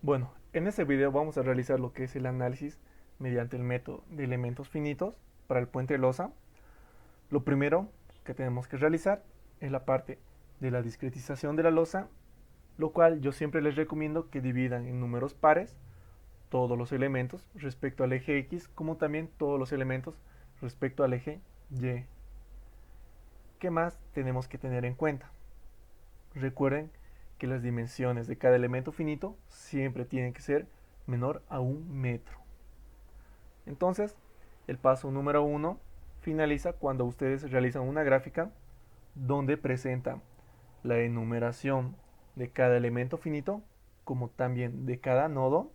Bueno, en este video vamos a realizar lo que es el análisis mediante el método de elementos finitos para el puente losa. Lo primero que tenemos que realizar es la parte de la discretización de la losa, lo cual yo siempre les recomiendo que dividan en números pares todos los elementos respecto al eje X, como también todos los elementos respecto al eje Y. ¿Qué más tenemos que tener en cuenta? Recuerden que las dimensiones de cada elemento finito siempre tienen que ser menor a 1 metro. Entonces, el paso número 1 finaliza cuando ustedes realizan una gráfica donde presentan la enumeración de cada elemento finito, como también de cada nodo,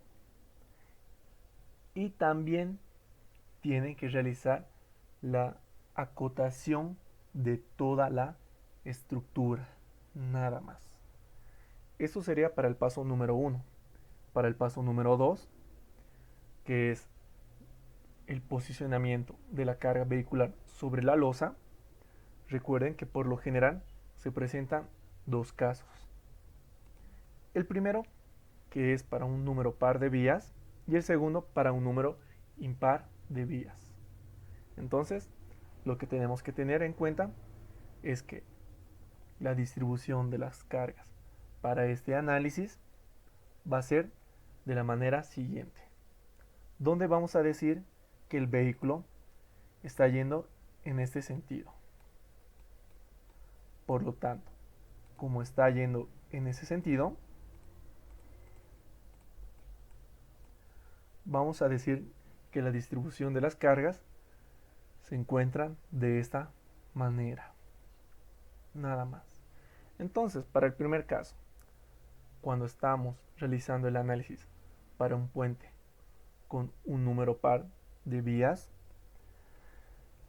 y también tienen que realizar la acotación de toda la estructura, nada más. Eso sería para el paso número 1. Para el paso número 2, que es el posicionamiento de la carga vehicular sobre la losa, recuerden que por lo general se presentan dos casos. El primero, que es para un número par de vías, y el segundo para un número impar de vías. Entonces, lo que tenemos que tener en cuenta es que la distribución de las cargas para este análisis va a ser de la manera siguiente, donde vamos a decir que el vehículo está yendo en este sentido. Por lo tanto, como está yendo en ese sentido, vamos a decir que la distribución de las cargas se encuentra de esta manera. Nada más. Entonces, para el primer caso, cuando estamos realizando el análisis para un puente con un número par de vías,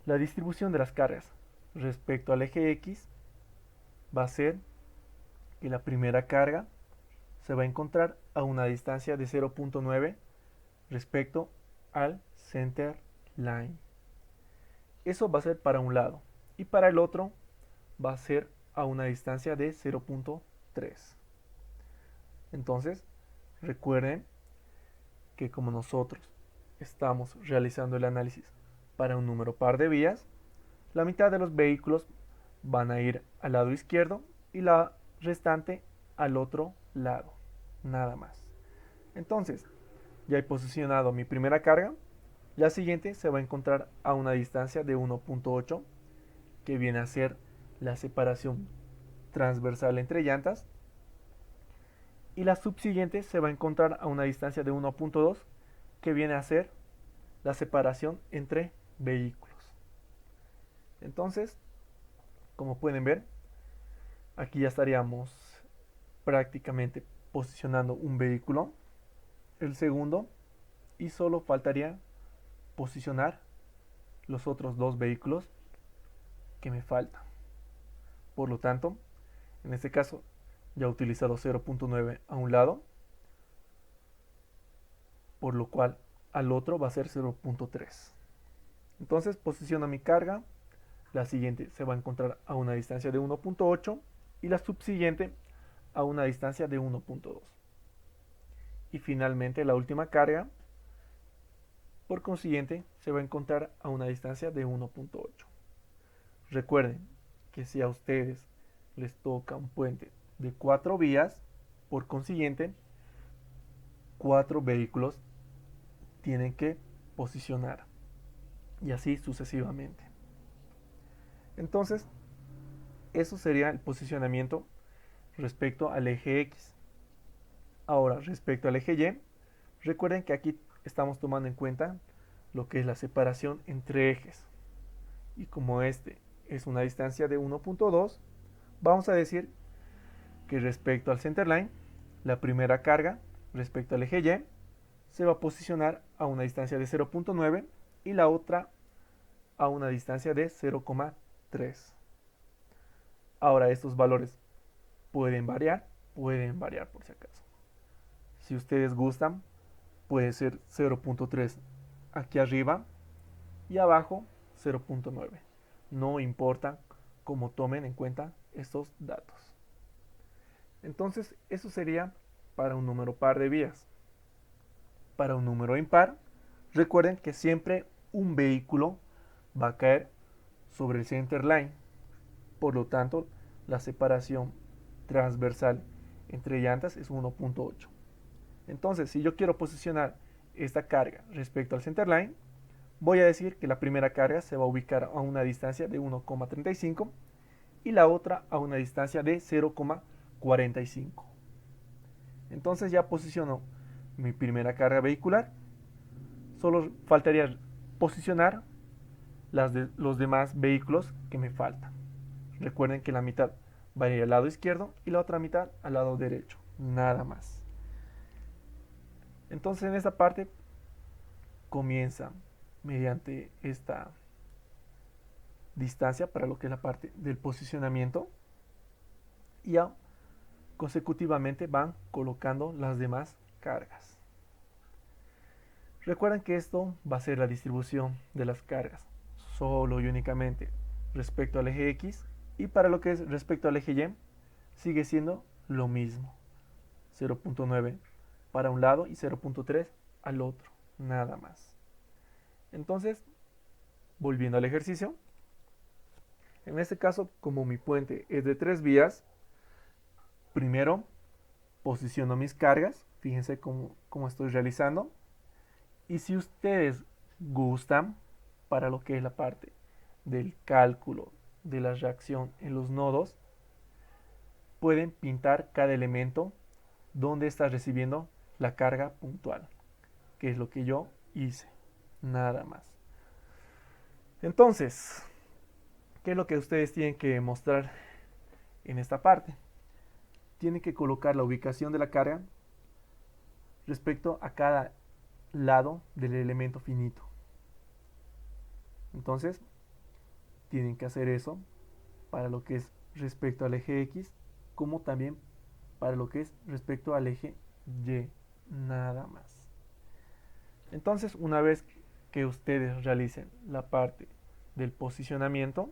la distribución de las cargas respecto al eje X va a ser que la primera carga se va a encontrar a una distancia de 0.9 respecto al center line. Eso va a ser para un lado, y para el otro va a ser a una distancia de 0.3. Entonces, recuerden que como nosotros estamos realizando el análisis para un número par de vías, la mitad de los vehículos van a ir al lado izquierdo y la restante al otro lado, nada más. Entonces, ya he posicionado mi primera carga, la siguiente se va a encontrar a una distancia de 1.8, que viene a ser la separación transversal entre llantas, y la subsiguiente se va a encontrar a una distancia de 1.2, que viene a ser la separación entre vehículos. Entonces, como pueden ver, aquí ya estaríamos prácticamente posicionando un vehículo, el segundo, y solo faltaría posicionar los otros dos vehículos que me faltan. Por lo tanto, en este caso ya he utilizado 0.9 a un lado, por lo cual al otro va a ser 0.3. Entonces posiciono mi carga, la siguiente se va a encontrar a una distancia de 1.8 y la subsiguiente a una distancia de 1.2. Y finalmente la última carga, por consiguiente, se va a encontrar a una distancia de 1.8. Recuerden que si a ustedes les toca un puente de 4 vías, por consiguiente, 4 vehículos tienen que posicionar, y así sucesivamente. Entonces, eso sería el posicionamiento respecto al eje X. Ahora, respecto al eje Y, recuerden que aquí estamos tomando en cuenta lo que es la separación entre ejes. Y como este es una distancia de 1.2, vamos a decir que respecto al centerline, la primera carga respecto al eje Y se va a posicionar a una distancia de 0.9 y la otra a una distancia de 0.3. Ahora estos valores pueden variar por si acaso. Si ustedes gustan, puede ser 0.3 aquí arriba y abajo 0.9. No importa cómo tomen en cuenta estos datos. Entonces, eso sería para un número par de vías. para un número impar, recuerden que siempre un vehículo va a caer sobre el center line. Por lo tanto, la separación transversal entre llantas es 1.8. Entonces, si yo quiero posicionar esta carga respecto al center line, voy a decir que la primera carga se va a ubicar a una distancia de 1,35 y la otra a una distancia de 0,45. Entonces ya posiciono mi primera carga vehicular. Solo faltaría posicionar los demás vehículos que me faltan. Recuerden que la mitad va a ir al lado izquierdo y la otra mitad al lado derecho. Nada más. Entonces en esta parte comienza mediante esta distancia para lo que es la parte del posicionamiento y ya consecutivamente van colocando las demás cargas. Recuerden que esto va a ser la distribución de las cargas solo y únicamente respecto al eje X, y para lo que es respecto al eje Y sigue siendo lo mismo, 0.9 para un lado y 0.3 al otro, nada más. Entonces, volviendo al ejercicio, en este caso, como mi puente es de 3 vías, primero posiciono mis cargas, fíjense cómo estoy realizando, y si ustedes gustan, para lo que es la parte del cálculo de la reacción en los nodos, pueden pintar cada elemento donde está recibiendo la carga puntual, que es lo que yo hice, nada más. Entonces, ¿qué es lo que ustedes tienen que mostrar en esta parte? Tienen que colocar la ubicación de la carga respecto a cada lado del elemento finito. Entonces, tienen que hacer eso para lo que es respecto al eje X, como también para lo que es respecto al eje Y, nada más. Entonces, una vez que ustedes realicen la parte del posicionamiento,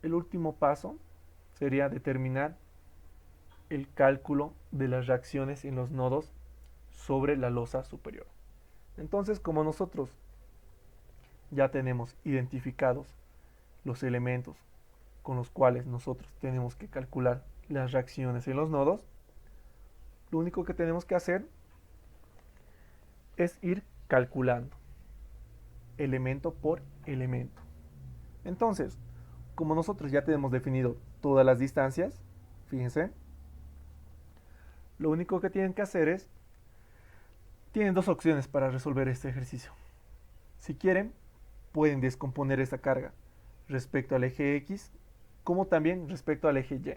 el último paso sería determinar el cálculo de las reacciones en los nodos sobre la losa superior. Entonces, como nosotros ya tenemos identificados los elementos con los cuales nosotros tenemos que calcular las reacciones en los nodos, lo único que tenemos que hacer es ir calculando elemento por elemento. Entonces, como nosotros ya tenemos definido todas las distancias, fíjense, lo único que tienen que hacer es, tienen dos opciones para resolver este ejercicio. Si quieren, pueden descomponer esta carga respecto al eje X, como también respecto al eje Y.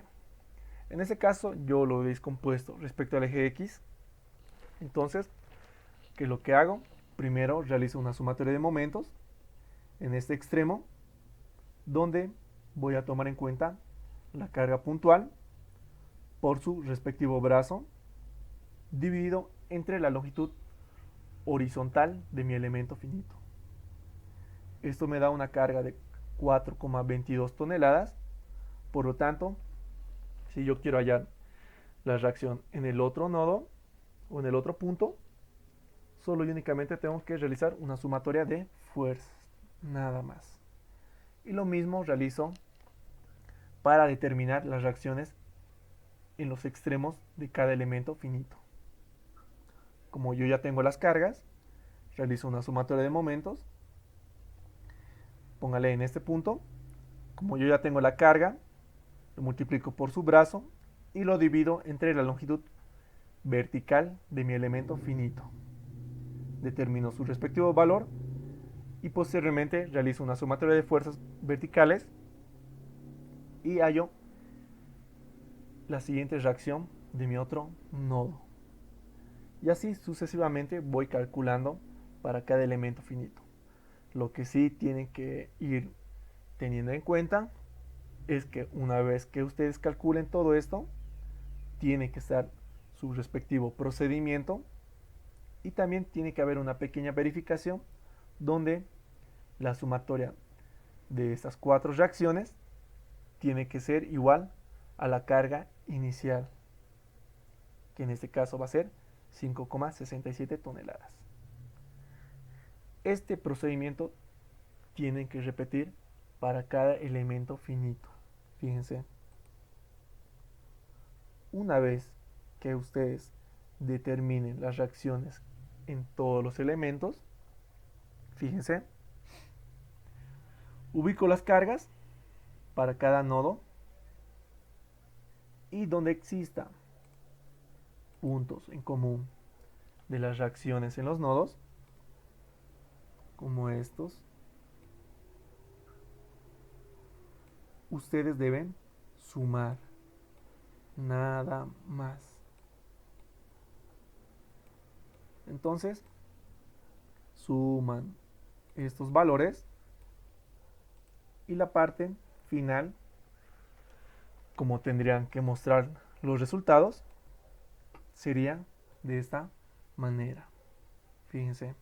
En este caso, yo lo he descompuesto respecto al eje X. Entonces, ¿qué es lo que hago? Primero realizo una sumatoria de momentos en este extremo, donde voy a tomar en cuenta la carga puntual por su respectivo brazo, dividido entre la longitud horizontal de mi elemento finito. Esto me da una carga de 4,22 toneladas. Por lo tanto, si yo quiero hallar la reacción en el otro nodo o en el otro punto, solo y únicamente tengo que realizar una sumatoria de fuerzas, nada más. Y lo mismo realizo para determinar las reacciones en los extremos de cada elemento finito. Como yo ya tengo las cargas, realizo una sumatoria de momentos. Póngale en este punto, como yo ya tengo la carga, lo multiplico por su brazo y lo divido entre la longitud vertical de mi elemento finito. Determino su respectivo valor y posteriormente realizo una sumatoria de fuerzas verticales y hallo la siguiente reacción de mi otro nodo. Y así sucesivamente voy calculando para cada elemento finito. Lo que sí tienen que ir teniendo en cuenta es que una vez que ustedes calculen todo esto, tiene que estar su respectivo procedimiento y también tiene que haber una pequeña verificación donde la sumatoria de estas cuatro reacciones tiene que ser igual a la carga inicial, que en este caso va a ser 5,67 toneladas. Este procedimiento tienen que repetir para cada elemento finito. Fíjense, una vez que ustedes determinen las reacciones en todos los elementos, fíjense, ubico las cargas para cada nodo y donde exista puntos en común de las reacciones en los nodos, como estos, ustedes deben sumar, nada más. Entonces, suman estos valores y la parte final, como tendrían que mostrar los resultados, sería de esta manera. Fíjense,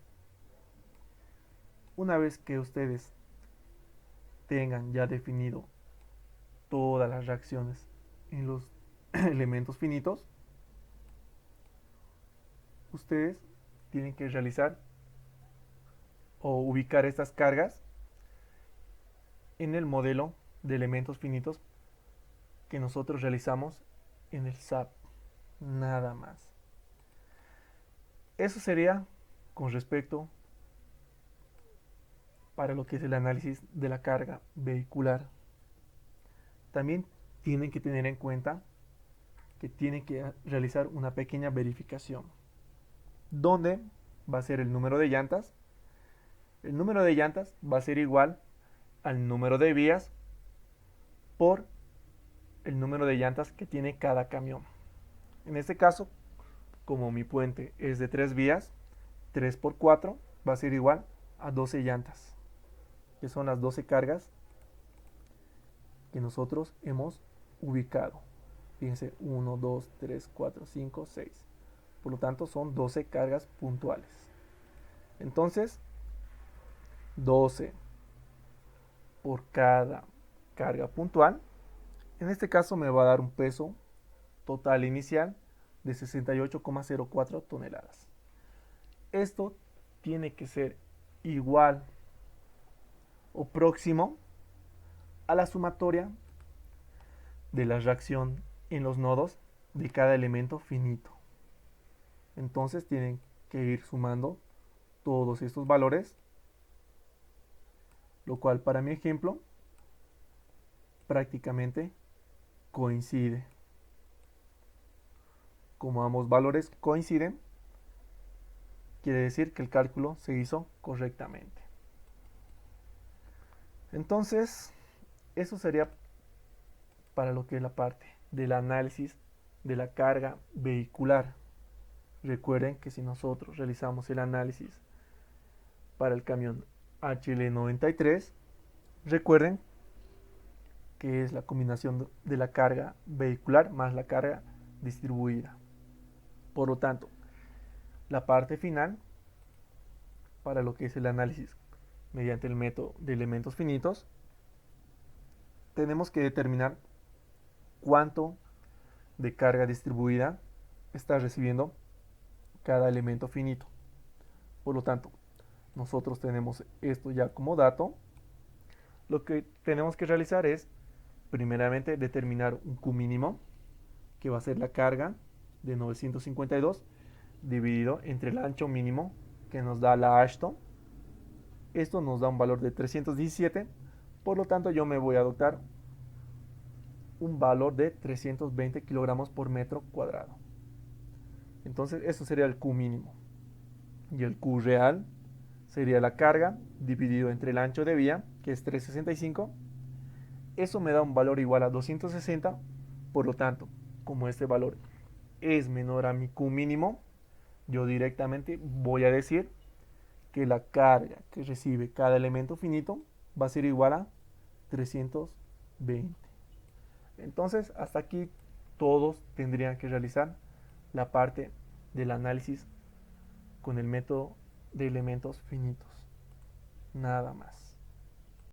una vez que ustedes tengan ya definido todas las reacciones en los elementos finitos, ustedes tienen que realizar o ubicar estas cargas en el modelo de elementos finitos que nosotros realizamos en el SAP, nada más. Eso sería con respecto para lo que es el análisis de la carga vehicular. También tienen que tener en cuenta que tienen que realizar una pequeña verificación, donde va a ser el número de llantas. El número de llantas va a ser igual al número de vías por el número de llantas que tiene cada camión. En este caso, como mi puente es de 3 vías, 3 por 4 va a ser igual a 12 llantas, que son las 12 cargas que nosotros hemos ubicado. Fíjense, 1, 2, 3, 4, 5, 6. Por lo tanto, son 12 cargas puntuales. Entonces, 12 por cada carga puntual. En este caso me va a dar un peso total inicial de 68,04 toneladas. Esto tiene que ser igual o próximo a la sumatoria de la reacción en los nodos de cada elemento finito. Entonces tienen que ir sumando todos estos valores, lo cual para mi ejemplo prácticamente coincide. Como ambos valores coinciden, quiere decir que el cálculo se hizo correctamente. Entonces, eso sería para lo que es la parte del análisis de la carga vehicular. Recuerden que si nosotros realizamos el análisis para el camión HL93, recuerden que es la combinación de la carga vehicular más la carga distribuida. Por lo tanto, la parte final, para lo que es el análisis mediante el método de elementos finitos, tenemos que determinar cuánto de carga distribuida está recibiendo cada elemento finito. Por lo tanto, nosotros tenemos esto ya como dato. Lo que tenemos que realizar es, primeramente, determinar un Q mínimo, que va a ser la carga de 952 dividido entre el ancho mínimo que nos da la Ashton. Esto nos da un valor de 317, por lo tanto yo me voy a adoptar un valor de 320 kilogramos por metro cuadrado. Entonces eso sería el Q mínimo. Y el Q real sería la carga dividido entre el ancho de vía, que es 365. Eso me da un valor igual a 260, por lo tanto, como este valor es menor a mi Q mínimo, yo directamente voy a decir que la carga que recibe cada elemento finito va a ser igual a 320. Entonces, hasta aquí todos tendrían que realizar la parte del análisis con el método de elementos finitos. Nada más.